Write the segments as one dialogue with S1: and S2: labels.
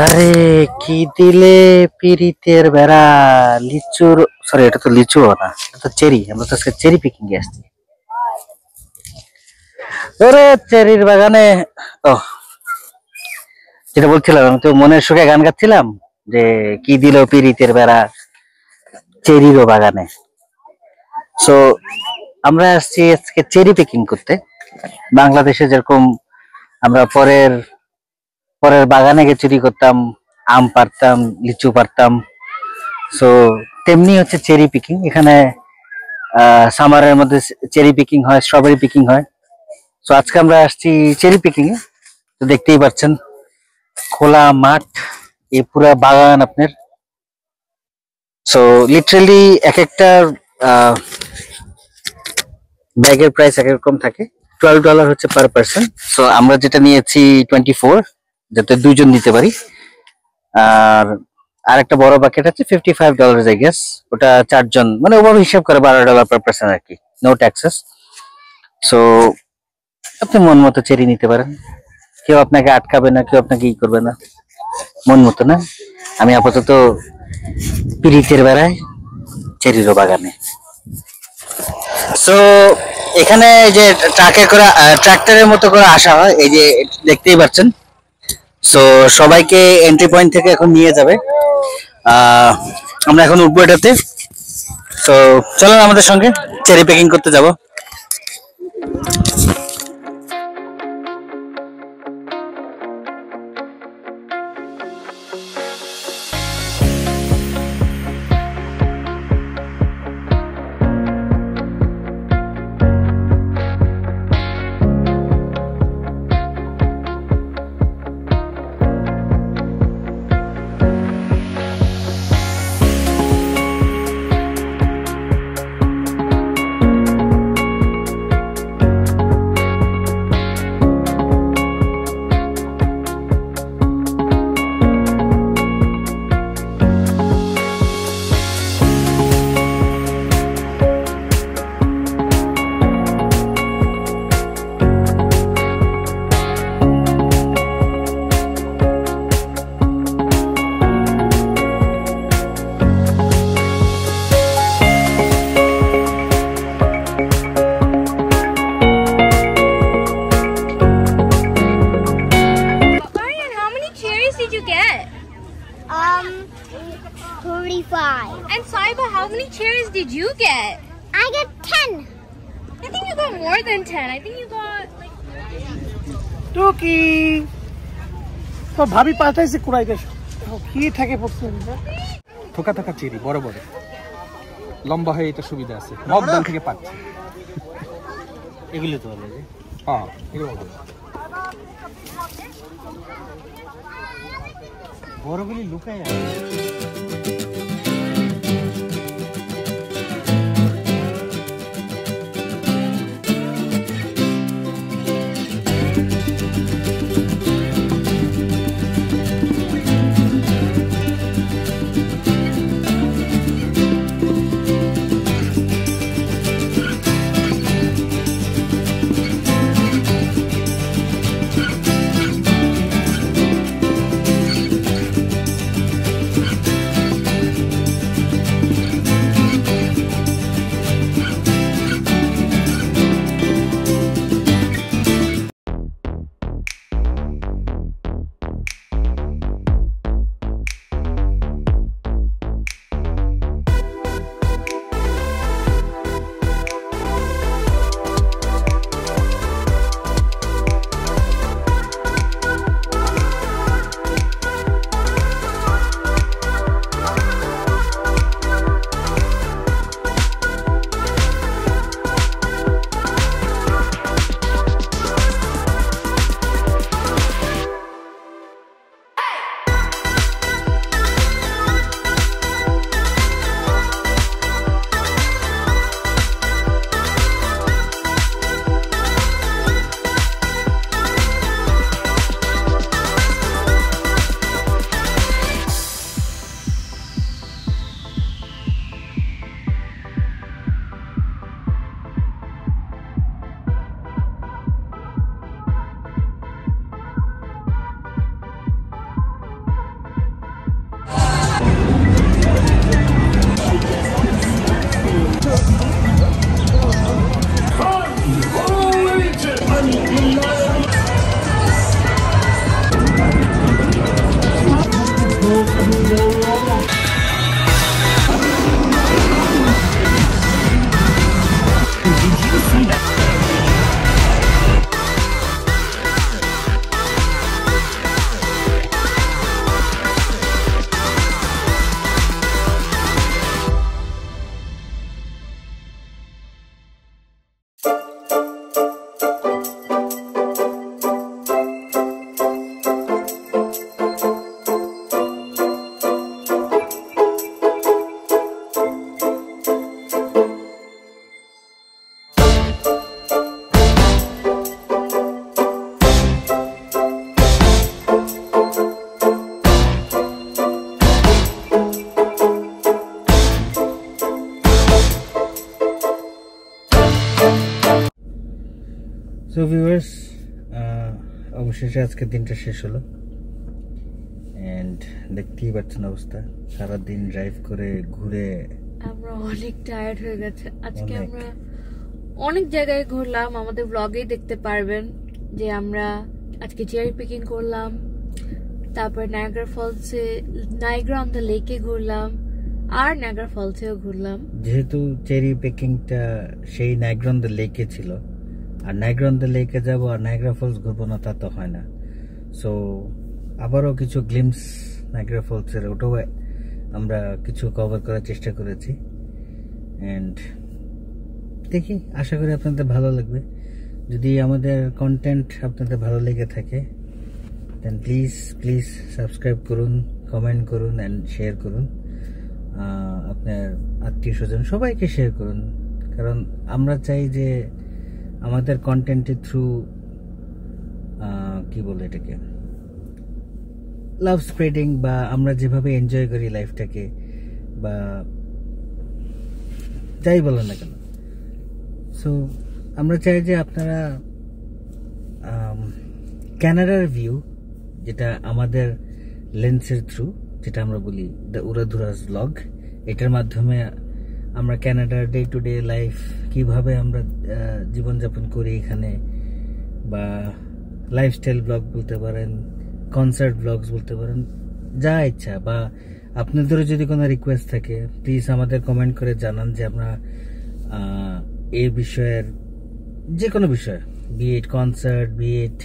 S1: আরে কি দিলে পিরিতের বেড়া লিচুর সরি এটা তো লিচু না, এটা তো চেরি। আমরা তো আজকে চেরি পিকিং এ আসছি। ওরে চেরির বাগানে। ও যেটা বলছিলাম, আমি তো মনের সুখে গান গাচ্ছিলাম যে কি দিল পিরিতের বেড়া চেরিরও বাগানে। সো আমরা আসছি আজকে চেরি পিকিং করতে। বাংলাদেশে যেরকম আমরা পরের পরের বাগানে গিয়ে চুরি করতাম, আম পারতাম, লিচু পারতাম, সো তেমনি হচ্ছে চেরি পিকিং। এখানে সামারের মধ্যে চেরি পিকিং হয়, স্ট্রবেরি পিকিং হয়। সো আজকে আমরা আসছি চেরি পিকিং এ। তো দেখতেই পাচ্ছেন খোলা মাঠ, এই পুরা বাগান আপনার। সো লিটারালি এক একটা ব্যাগের প্রাইস এক রকম থাকে। $12 হচ্ছে পার পার্সন। সো আমরা যেটা নিয়েছি 24, যাতে দুইজন নিতে পারি। আর আরেকটা বড় বাকেট আছে $55 আই গেস, ওটা চারজন, মানে ওভাবে হিসাব করে $12 পার পার্সন আর কি, নো ট্যাক্সেস। সো আপনি মন মতো চেরি নিতে পারেন, কেউ আপনাকে আটকাবে না, কেউ আপনাকে ই করবে না, মন মতো না। আমি আপাতত পিরিতের বেড়ায় চেরিরও বাগানে। সো এখানে যে ট্রাকে করে ট্রাক্টরের মতো করে আসা হয়, এই যে দেখতেই পাচ্ছেন। সো সবাইকে এন্ট্রি পয়েন্ট থেকে এখন নিয়ে যাবে। আমরা এখন উঠবো এটাতে। তো চলুন আমাদের সঙ্গে চেরি প্যাকিং করতে যাব।
S2: Um, 35.
S3: And Saiba, how many cherries did you get?
S2: I get 10.
S3: I think you got more than 10. I think you got like...
S4: টুকি তো ভাবি পাঠাইছে কুড়াই দেশ কি থাকে পড়ছে থোকা থোকা চেরি বড় বড় লম্বা হয়ে এটা সুবিধা আছে, লকডাউন থেকে পাচ্ছি
S1: এগুলো তো বলে যে
S4: হ্যাঁ এগুলো
S1: বড়গুলি লুকায় আছে। সো ভিউয়ার্স, অবশেষে আজকের দিনটা শেষ হলো এন্ড দেখতেই পাচ্ছেন অবস্থা, সারাদিন ড্রাইভ করে ঘুরে
S3: আমরা অনেক টায়ার্ড হয়ে গেছে আজকে।
S1: অনেক।
S3: আমরা অনেক জায়গায় ঘুরলাম, আমাদের ব্লগেই দেখতে পারবেন যে আমরা আজকে চেরি পিকিং করলাম, তারপর নায়াগ্রা ফলসে, নায়াগ্রা অন দ্য লেকে ঘুরলাম, আর নায়াগ্রা ফলসেও ঘুরলাম।
S1: যেহেতু চেরি পেকিংটা সেই নায়াগ্রা অন দ্য লেকে ছিল, আর নায়াগ্রা অন দ্য লেকে যাবো আর নায়াগ্রা ফলস ঘুরবো না তা তো হয় না। সো আবারও কিছু গ্লিমস নায়াগ্রা ফলসের, ওটাও আমরা কিছু কভার করার চেষ্টা করেছি এন্ড দেখি, আশা করি আপনাদের ভালো লাগবে। যদি আমাদের কন্টেন্ট আপনাদের ভালো লেগে থাকে দেন প্লিজ সাবস্ক্রাইব করুন, কমেন্ট করুন অ্যান্ড শেয়ার করুন। আপনার আত্মীয় স্বজন সবাইকে শেয়ার করুন, কারণ আমরা চাই যে আমাদের কন্টেন্টের থ্রু কি বলে এটাকে, লাভ স্প্রেডিং, বা আমরা যেভাবে এনজয় করি লাইফটাকে, বা যাই বলেন না কেন। সো আমরা চাই যে আপনারা ক্যানাডার ভিউ, যেটা আমাদের লেন্সের থ্রু, যেটা আমরা বলি দ্য উড়াধুরাস ব্লগ, এটার মাধ্যমে আমরা ক্যানাডার ডে টু ডে লাইফ কিভাবে আমরা জীবনযাপন করি এখানে, বা লাইফস্টাইল ব্লগ বলতে পারেন, কনসার্ট ব্লগস বলতে পারেন, যা ইচ্ছা, বা আপনাদেরও যদি কোনো রিকোয়েস্ট থাকে প্লিজ আমাদের কমেন্ট করে জানান যে আমরা এই বিষয়ের যে কোনো বিষয়, বিএড কনসার্ট, বিএড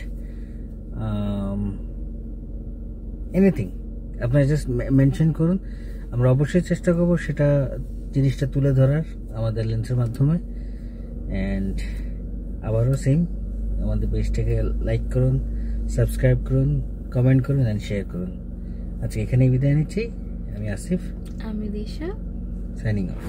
S1: এনিথিং, আপনারা জাস্ট মেনশন করুন, আমরা অবশ্যই চেষ্টা করবো সেটা জিনিসটা তুলে ধরার আমাদের লেন্সের মাধ্যমে। অ্যান্ড আবারও সেম, আমাদের পেজটাকে লাইক করুন, সাবস্ক্রাইব করুন, কমেন্ট করুন অ্যান্ড শেয়ার করুন। আজকে এখানেই বিদায় নিচ্ছি। আমি আসিফ,
S3: আমি দিশা,
S1: সাইনিং অফ।